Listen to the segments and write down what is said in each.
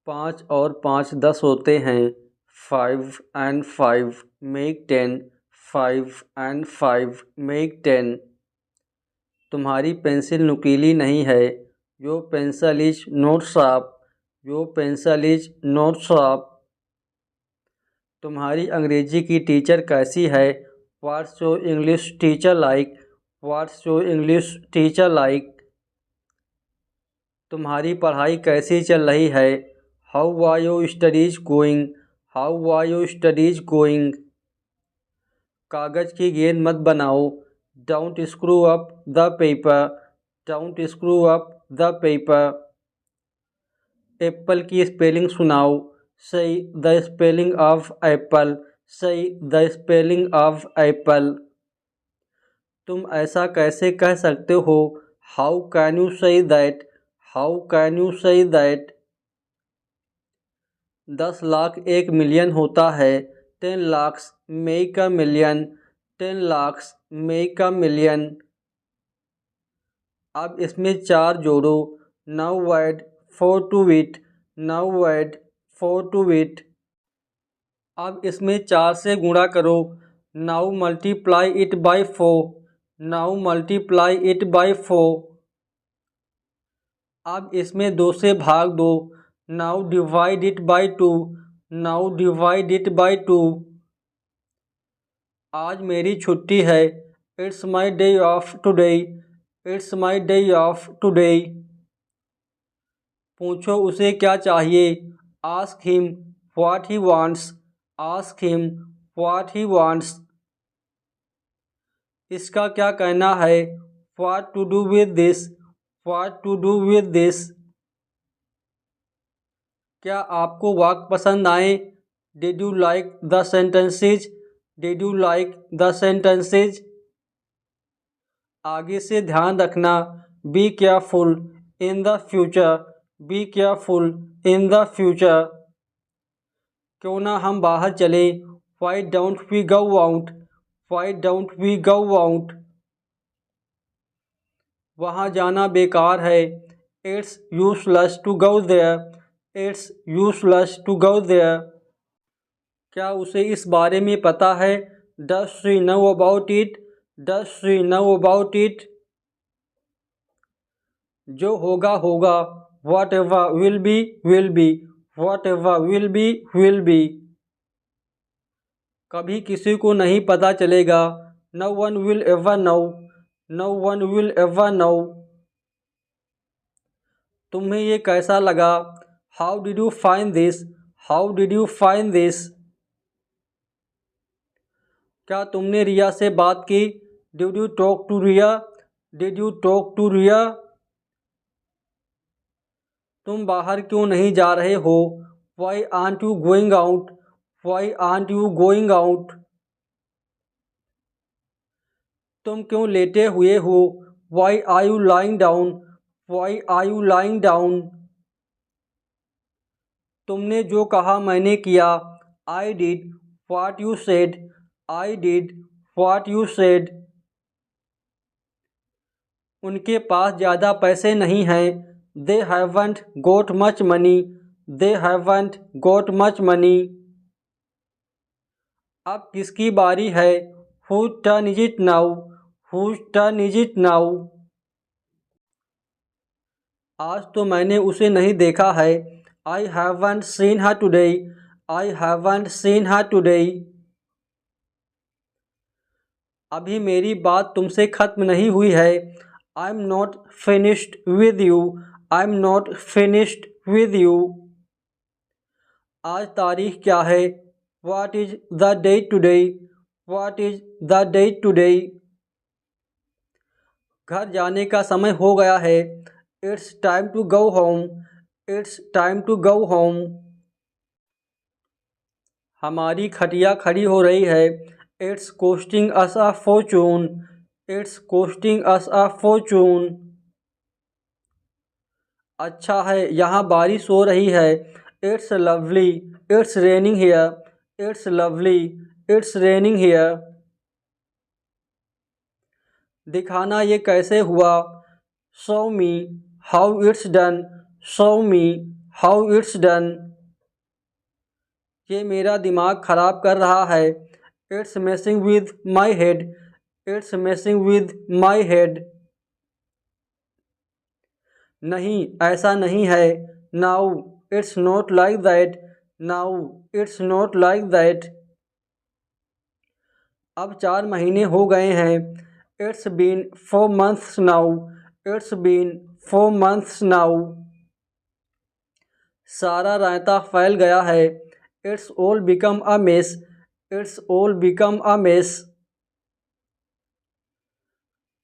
5 और 5 10 होते हैं। 5 and 5 make 10. 5 and 5 make 10. तुम्हारी पेंसिल नुकीली नहीं है। Your pencil is not sharp. Your pencil is not sharp. तुम्हारी अंग्रेजी की टीचर कैसी है? What's your English teacher like? What's your English teacher like? तुम्हारी पढ़ाई कैसी चल रही है? How are your studies going? How are your studies going? कागज की गेंद मत बनाओ। Don't screw up the paper. Don't screw up the paper. Apple की स्पेलिंग सुनाओ। Say the spelling of apple. Say the spelling of apple. तुम ऐसा कैसे कह सकते हो? How can you say that? How can you say that? 10 lakh 1 million होता है। 10 lakhs make a million. 10 lakhs make a million. अब इसमें 4 जोड़ो। Now add 4 to it. Now add 4 to it. अब इसमें 4 से गुणा करो। Now multiply it by 4. Now multiply it by 4. अब इसमें 2 से भाग दो। Now divide it by 2. Now divide it by 2. आज मेरी छुट्टी है। It's my day off today. It's my day off today. पूछो उसे क्या चाहिए। Ask him what he wants. Ask him what he wants. इसका क्या कहना है? What to do with this? What to do with this? क्या आपको वाक्य पसंद आए? Did you like the sentences? Did you like the sentences? आगे से ध्यान रखना। Be careful in the future. Be careful in the future. क्यों ना हम बाहर चले? Why don't we go out? Why don't we go out? वहाँ जाना बेकार है। It's useless to go there. It's useless to go there. क्या उसे इस बारे में पता है? Does she know about it? Does she know about it? जो होगा होगा। Whatever will be will be. Whatever will be will be. कभी किसी को नहीं पता चलेगा। No one will ever know. No one will ever know. तुम्हें ये कैसा लगा? How did you find this? How did you find this? क्या तुमने रिया से बात की? Did you talk to Riya? Did you talk to Riya? तुम बाहर क्यों नहीं जा रहे हो? Why aren't you going out? Why aren't you going out? तुम क्यों लेटे हुए हो? Why are you lying down? Why are you lying down? तुमने जो कहा मैंने किया। I did what you said. I did what you said. उनके पास ज़्यादा पैसे नहीं हैं। They haven't got much money. They haven't got much money. अब किसकी बारी है? Whose turn is it now? Whose turn is it now? आज तो मैंने उसे नहीं देखा है। I haven't seen her today. I haven't seen her today. अभी मेरी बात तुमसे खत्म नहीं हुई है। I'm not finished with you. I'm not finished with you. आज तारीख क्या है? What is the date today? What is the date today? घर जाने का समय हो गया है। It's time to go home. It's time to go home. हमारी खटिया खड़ी हो रही है। It's costing us a fortune. It's costing us a fortune. अच्छा है, यहाँ बारिश हो रही है। It's lovely. It's raining here. It's lovely. It's raining here. दिखाना ये कैसे हुआ? Show me how it's done. Show me how it's done. ये मेरा दिमाग ख़राब कर रहा है। It's messing with my head. It's messing with my head. नहीं, ऐसा नहीं है। Now it's not like that. Now it's not like that. अब 4 महीने हो गए हैं। It's been 4 months now. It's been 4 months now. सारा रायता फैल गया है। It's all become a mess. It's all become a mess.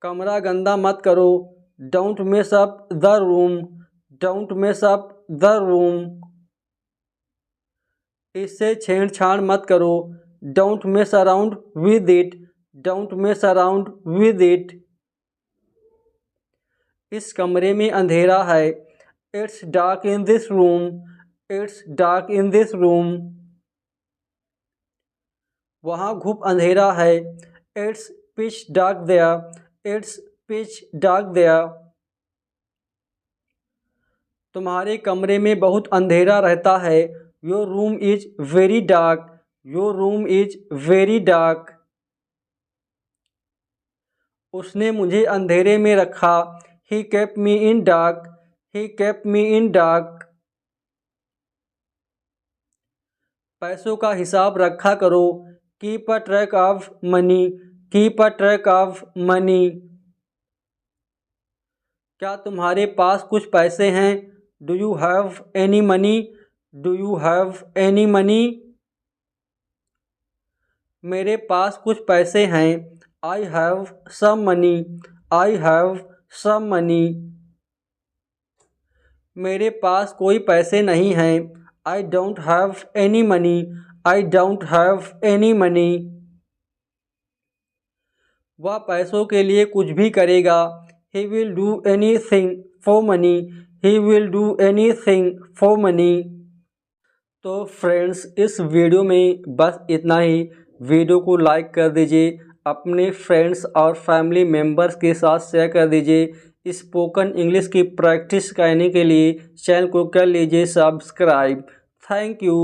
कमरा गंदा मत करो। Don't mess up the room. Don't mess up the room. इससे छेड़छाड़ मत करो। Don't mess around with it. Don't mess around with it. इस कमरे में अंधेरा है। It's dark in this room. It's dark in this room. वहाँ घुप अंधेरा है। It's pitch dark there. It's pitch dark there. तुम्हारे कमरे में बहुत अंधेरा रहता है। Your room is very dark. Your room is very dark. उसने मुझे अंधेरे में रखा। He kept me in dark. He kept me in dark. पैसों का हिसाब रखा करो। Keep a track of money. Keep a track of money. क्या तुम्हारे पास कुछ पैसे हैं? Do you have any money? Do you have any money? मेरे पास कुछ पैसे हैं। I have some money. I have some money. मेरे पास कोई पैसे नहीं हैं। I don't have any money. I don't have any money. वह पैसों के लिए कुछ भी करेगा। He will do anything for money. He will do anything for money. तो फ्रेंड्स, इस वीडियो में बस इतना ही। वीडियो को लाइक कर दीजिए, अपने फ्रेंड्स और फैमिली मेम्बर्स के साथ शेयर कर दीजिए। स्पोकन इंग्लिश की प्रैक्टिस करने के लिए चैनल को कर लीजिए सब्सक्राइब। Thank you.